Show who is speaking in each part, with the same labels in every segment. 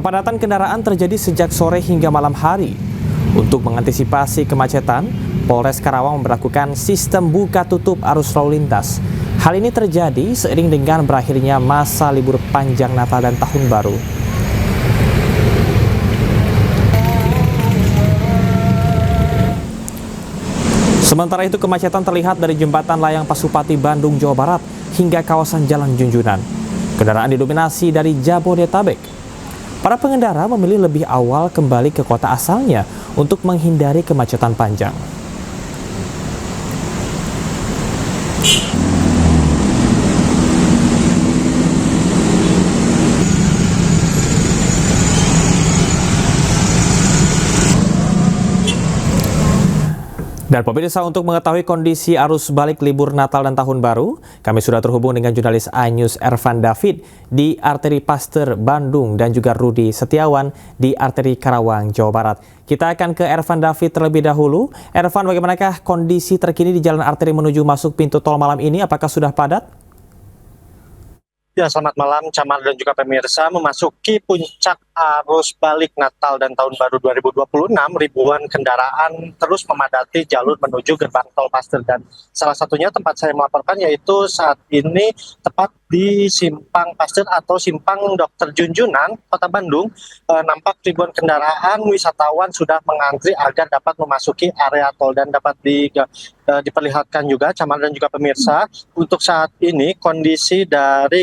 Speaker 1: Kepadatan kendaraan terjadi sejak sore hingga malam hari. Untuk mengantisipasi kemacetan, Polres Karawang memberlakukan sistem buka tutup arus lalu lintas. Hal ini terjadi seiring dengan berakhirnya masa libur panjang Natal dan Tahun Baru. Sementara itu, kemacetan terlihat dari jembatan layang Pasupati Bandung, Jawa Barat hingga kawasan Jalan Junjunan. Kendaraan didominasi dari Jabodetabek. Para pengendara memilih lebih awal kembali ke kota asalnya untuk menghindari kemacetan panjang. Dan pemirsa, untuk mengetahui kondisi arus balik libur Natal dan Tahun Baru, kami sudah terhubung dengan jurnalis iNews Ervan David di Arteri Paster Bandung dan juga Rudi Setiawan di Arteri Karawang, Jawa Barat. Kita akan ke Ervan David terlebih dahulu. Ervan, bagaimanakah kondisi terkini di jalan arteri menuju masuk pintu tol malam ini? Apakah sudah padat?
Speaker 2: Ya, selamat malam Camar dan juga pemirsa. Memasuki puncak arus balik Natal dan Tahun Baru 2026, ribuan kendaraan terus memadati jalur menuju gerbang tol Paster, dan salah satunya tempat saya melaporkan yaitu saat ini tepat di Simpang Paster atau Simpang Dr. Junjunan, Kota Bandung. Nampak ribuan kendaraan wisatawan sudah mengantri agar dapat memasuki area tol, dan dapat diperlihatkan juga Camar dan juga pemirsa, untuk saat ini kondisi dari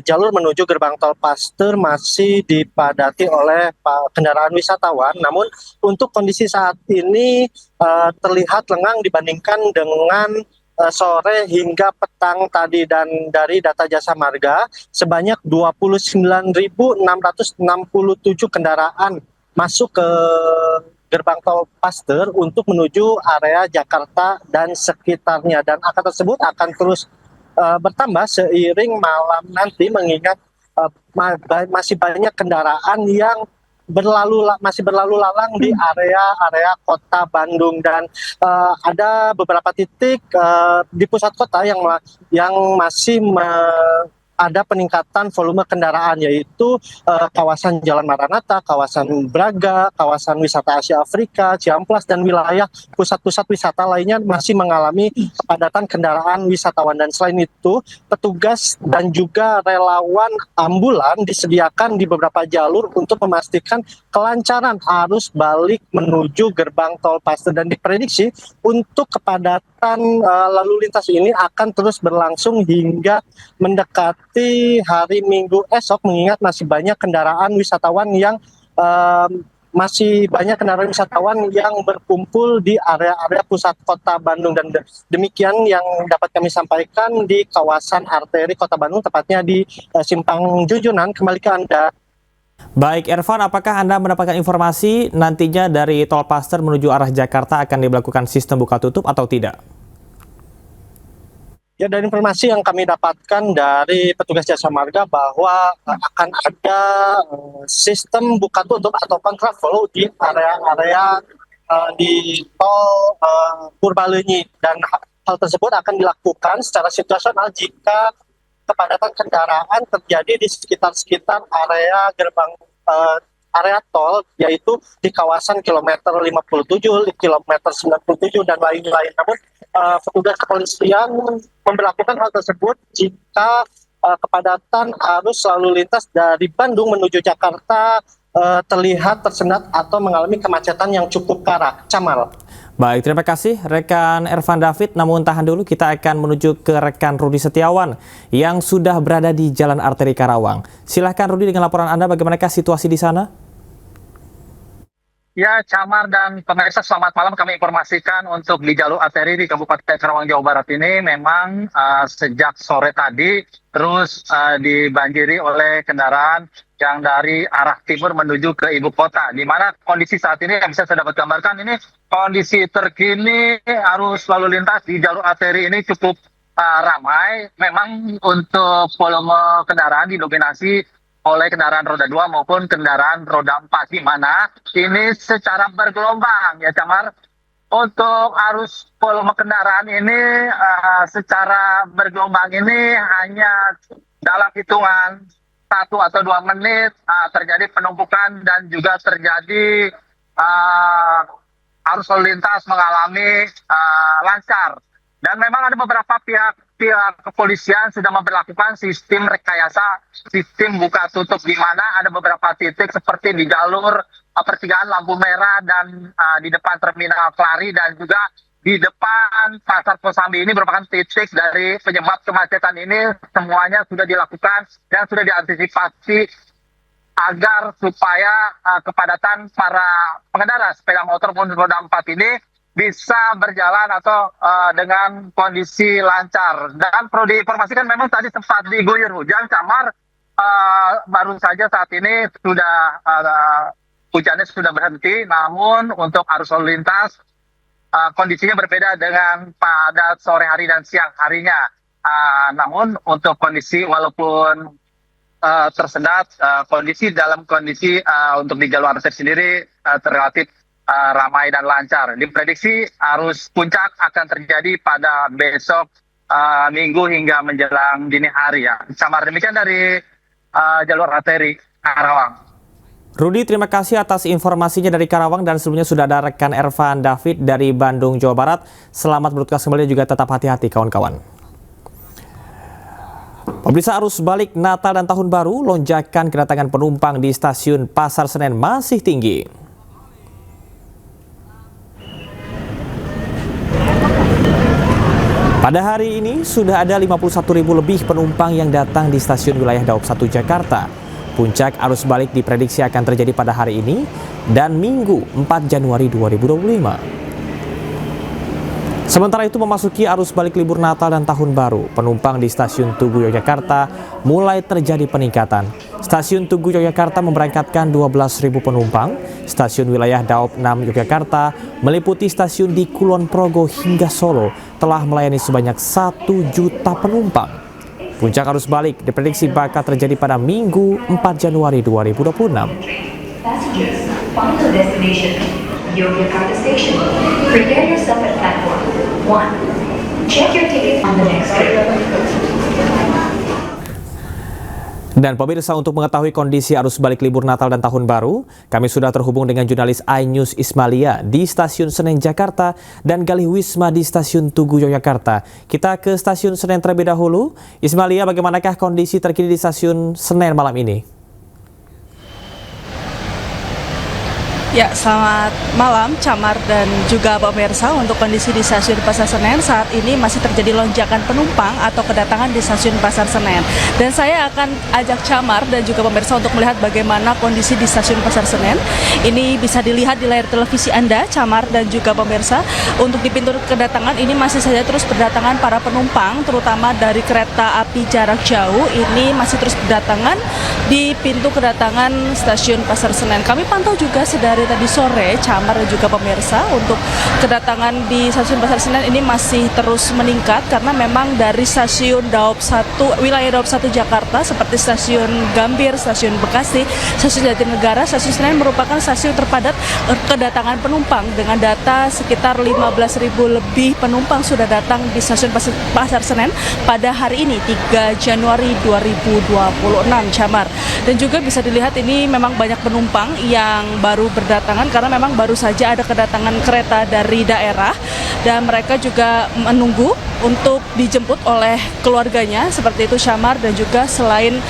Speaker 2: jalur menuju gerbang tol Paster masih dipadati oleh kendaraan wisatawan. Namun untuk kondisi saat ini terlihat lengang dibandingkan dengan sore hingga petang tadi, dan dari data Jasa Marga sebanyak 29.667 kendaraan masuk ke gerbang tol Paster untuk menuju area Jakarta dan sekitarnya, dan angka tersebut akan terus bertambah seiring malam nanti, mengingat masih banyak kendaraan yang masih berlalu lalang di area kota Bandung, dan ada beberapa titik di pusat kota yang masih ada peningkatan volume kendaraan, yaitu kawasan Jalan Maranatha, kawasan Braga, kawasan wisata Asia Afrika, Ciamplas, dan wilayah pusat-pusat wisata lainnya masih mengalami kepadatan kendaraan wisatawan. Dan selain itu, petugas dan juga relawan ambulan disediakan di beberapa jalur untuk memastikan kelancaran arus balik menuju gerbang tol Paster, dan diprediksi untuk kepadatan lalu lintas ini akan terus berlangsung hingga mendekati hari Minggu esok, mengingat masih banyak kendaraan wisatawan yang berkumpul di area-area pusat kota Bandung. Dan demikian yang dapat kami sampaikan di kawasan arteri kota Bandung, tepatnya di Simpang Junjunan. Kembali ke Anda.
Speaker 1: Baik, Ervan, apakah Anda mendapatkan informasi nantinya dari tol Paster menuju arah Jakarta akan diberlakukan sistem buka tutup atau tidak?
Speaker 2: Ya, dari informasi yang kami dapatkan dari petugas Jasa Marga bahwa akan ada sistem buka tutup atau kontraflow di area-area di tol Purbalenyi, dan hal tersebut akan dilakukan secara situasional jika kepadatan kendaraan terjadi di sekitar area area tol, yaitu di kawasan kilometer 57, kilometer 97, dan lain-lain. Namun petugas kepolisian memberlakukan hal tersebut jika kepadatan arus lalu lintas dari Bandung menuju Jakarta terlihat tersendat atau mengalami kemacetan yang cukup parah. Camal.
Speaker 1: Baik, terima kasih rekan Ervan David. Namun tahan dulu, kita akan menuju ke rekan Rudi Setiawan yang sudah berada di Jalan Arteri Karawang. Silahkan Rudi dengan laporan Anda, bagaimanakah situasi di sana?
Speaker 3: Ya, Camar dan pemirsa, selamat malam. Kami informasikan untuk di jalur arteri di Kabupaten Karawang, Jawa Barat ini memang sejak sore tadi terus dibanjiri oleh kendaraan yang dari arah timur menuju ke ibu kota. Di mana kondisi saat ini yang bisa saya dapat gambarkan, ini kondisi terkini arus lalu lintas di jalur arteri ini cukup ramai. Memang untuk volume kendaraan didominasi oleh kendaraan roda 2 maupun kendaraan roda 4, di mana ini secara bergelombang ya Camar. Untuk arus volume kendaraan ini secara bergelombang ini hanya dalam hitungan 1 atau 2 menit terjadi penumpukan dan juga terjadi arus lalu lintas mengalami lancar. Dan memang ada beberapa pihak kepolisian sudah memperlakukan sistem rekayasa, sistem buka tutup, di mana ada beberapa titik seperti di jalur pertigaan lampu merah dan di depan terminal Klari dan juga di depan Pasar Kosambi. Ini merupakan titik dari penyebab kemacetan ini. Semuanya sudah dilakukan dan sudah diantisipasi agar supaya kepadatan para pengendara sepeda motor maupun roda 4 ini bisa berjalan atau dengan kondisi lancar. Dan perlu diinformasikan memang tadi sempat diguyur hujan, Camar. Baru saja saat ini sudah hujannya sudah berhenti, namun untuk arus lalu lintas kondisinya berbeda dengan pada sore hari dan siang harinya. Namun untuk kondisi walaupun tersendat, dalam kondisi untuk di jalur arteri sendiri relatif ramai dan lancar. Diprediksi arus puncak akan terjadi pada besok Minggu hingga menjelang dini hari ya. Samar demikian dari jalur arteri Karawang.
Speaker 1: Rudi, terima kasih atas informasinya dari Karawang, dan sebelumnya sudah ada rekan Ervan David dari Bandung, Jawa Barat. Selamat bertugas kembali, juga tetap hati-hati kawan-kawan. Pemirsa, arus balik Natal dan Tahun Baru, lonjakan kedatangan penumpang di stasiun Pasar Senen masih tinggi. Pada hari ini sudah ada 51.000 lebih penumpang yang datang di stasiun wilayah Daob 1 Jakarta. Puncak arus balik diprediksi akan terjadi pada hari ini dan Minggu 4 Januari 2025. Sementara itu memasuki arus balik libur Natal dan Tahun Baru, penumpang di stasiun Tugu Yogyakarta mulai terjadi peningkatan. Stasiun Tugu Yogyakarta memberangkatkan 12.000 penumpang, stasiun wilayah Daob 6 Yogyakarta meliputi stasiun di Kulon Progo hingga Solo telah melayani sebanyak 1 juta penumpang. Puncak arus balik diprediksi bakal terjadi pada Minggu 4 Januari 2026.
Speaker 4: Passengers, final destination, Yogyakarta Station. Prepare yourself at platform 1. Check your ticket on the next train.
Speaker 1: Dan pemirsa, untuk mengetahui kondisi arus balik libur Natal dan Tahun Baru, kami sudah terhubung dengan jurnalis iNews Ismalia di Stasiun Senen Jakarta dan Galih Wisma di Stasiun Tugu Yogyakarta. Kita ke Stasiun Senen terlebih dahulu. Ismalia, bagaimanakah kondisi terkini di Stasiun Senen malam ini?
Speaker 5: Ya, selamat malam Camar dan juga pemirsa. Untuk kondisi di stasiun Pasar Senen saat ini masih terjadi lonjakan penumpang atau kedatangan di stasiun Pasar Senen. Dan saya akan ajak Camar dan juga pemirsa untuk melihat bagaimana kondisi di stasiun Pasar Senen. Ini bisa dilihat di layar televisi Anda, Camar dan juga pemirsa. Untuk di pintu kedatangan ini masih saja terus berdatangan para penumpang, terutama dari kereta api jarak jauh. Ini masih terus berdatangan di pintu kedatangan stasiun Pasar Senen. Kami pantau juga sedari tadi sore, Camar dan juga pemirsa, untuk kedatangan di stasiun Pasar Senen ini masih terus meningkat karena memang dari stasiun Daob 1, wilayah Daob 1 Jakarta seperti stasiun Gambir, stasiun Bekasi, stasiun Jatinegara, stasiun Senen merupakan stasiun terpadat kedatangan penumpang dengan data sekitar 15.000 lebih penumpang sudah datang di stasiun Pasar Senen pada hari ini 3 Januari 2026, Camar. Dan juga bisa dilihat ini memang banyak penumpang yang baru berdatangan karena memang baru saja ada kedatangan kereta dari daerah dan mereka juga menunggu untuk dijemput oleh keluarganya seperti itu, Syamar. Dan juga selain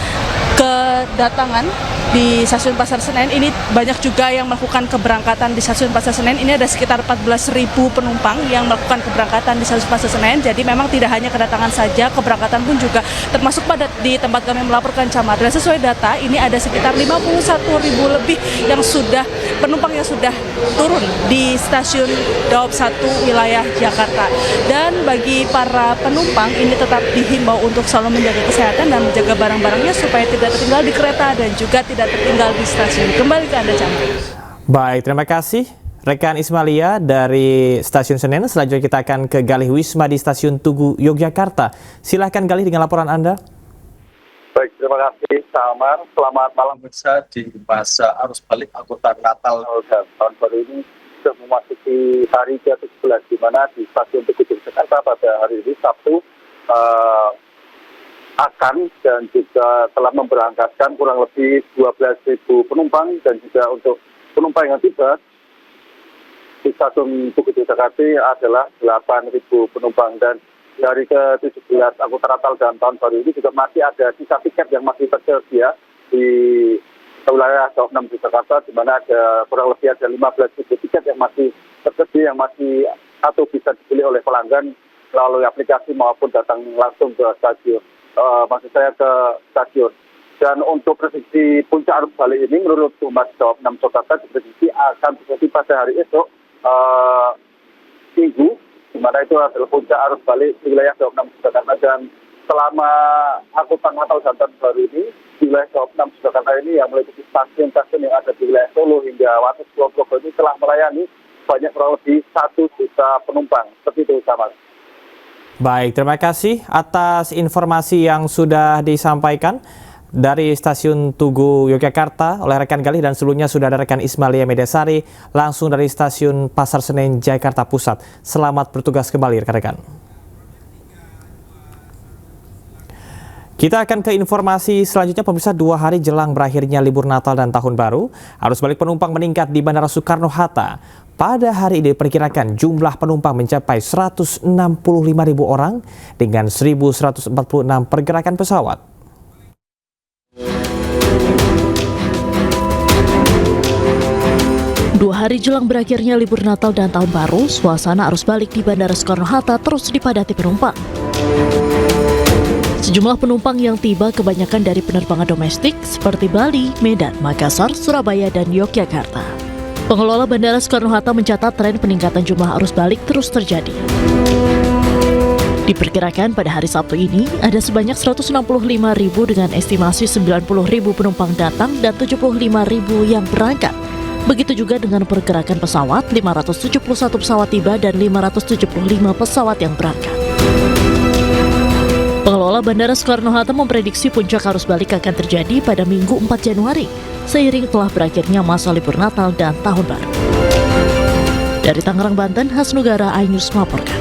Speaker 5: kedatangan di stasiun Pasar Senen ini banyak juga yang melakukan keberangkatan di stasiun Pasar Senen. Ini ada sekitar 14.000 penumpang yang melakukan keberangkatan di stasiun Pasar Senen. Jadi memang tidak hanya kedatangan saja, keberangkatan pun juga termasuk padat di tempat kami melaporkan, Camar. Dan sesuai data ini ada sekitar 51.000 lebih yang sudah penumpang yang sudah turun di stasiun Daob 1 wilayah Jakarta. Dan bagi para penumpang ini tetap dihimbau untuk selalu menjaga kesehatan dan menjaga barang-barangnya supaya tidak tertinggal di kereta dan juga tidak tertinggal di stasiun. Kembali ke Anda, Camar.
Speaker 1: Baik, terima kasih rekan Ismalia dari Stasiun Senen. Selanjutnya kita akan ke Galih Wisma di Stasiun Tugu Yogyakarta. Silahkan Galih dengan laporan Anda.
Speaker 6: Baik, terima kasih Samar. Selamat malam pemirsa. Di masa arus balik angkutan Natal dan Tahun Baru ini sudah memasuki hari ke-11, di mana di Stasiun Tugu Yogyakarta pada hari ini Sabtu akan dan juga telah memberangkatkan kurang lebih 12.000 penumpang dan juga untuk penumpang yang tiba di stasiun Tugu Jakarta adalah 8.000 penumpang dan di hari ke-17 angkutan Natal dan Tahun Baru ini juga masih ada sisa tiket yang masih tersedia di wilayah Daob 6 Jakarta, di mana ada kurang lebih ada 15.000 tiket yang masih tersedia, yang masih atau bisa dibeli oleh pelanggan melalui aplikasi maupun datang langsung ke stasiun. Maksud saya ke stasiun. Dan untuk prediksi puncak arus balik ini menurut Humas Daob 6 Jakarta diprediksi akan terjadi pada hari esok Minggu, di mana itu adalah puncak arus balik di wilayah Daob 6 Jakarta. Dan selama angkutan Natal dan Tahun Baru ini di wilayah Daob 6 Jakarta ini yang meliputi stasiun-stasiun yang ada di wilayah Solo hingga Wates Kulon Progo ini telah melayani banyak kurang lebih 1 juta penumpang. Seperti itu sama.
Speaker 1: Baik, terima kasih atas informasi yang sudah disampaikan dari Stasiun Tugu Yogyakarta oleh rekan Galih, dan sebelumnya sudah ada rekan Ismalia Medasari langsung dari Stasiun Pasar Senen Jakarta Pusat. Selamat bertugas kembali rekan-rekan. Kita akan ke informasi selanjutnya, pemirsa. 2 hari jelang berakhirnya libur Natal dan Tahun Baru, arus balik penumpang meningkat di Bandara Soekarno-Hatta. Pada hari ini diperkirakan jumlah penumpang mencapai 165.000 orang dengan 1.146 pergerakan pesawat.
Speaker 7: Dua hari jelang berakhirnya libur Natal dan Tahun Baru, suasana arus balik di Bandara Soekarno-Hatta terus dipadati penumpang. Sejumlah penumpang yang tiba kebanyakan dari penerbangan domestik seperti Bali, Medan, Makassar, Surabaya, dan Yogyakarta. Pengelola Bandara Soekarno-Hatta mencatat tren peningkatan jumlah arus balik terus terjadi. Diperkirakan pada hari Sabtu ini ada sebanyak 165.000 dengan estimasi 90.000 penumpang datang dan 75.000 yang berangkat. Begitu juga dengan pergerakan pesawat, 571 pesawat tiba dan 575 pesawat yang berangkat. Pengelola Bandara Soekarno-Hatta memprediksi puncak arus balik akan terjadi pada Minggu 4 Januari, seiring telah berakhirnya masa libur Natal dan Tahun Baru. Dari Tangerang, Banten, Hasnugara, iNews melaporkan.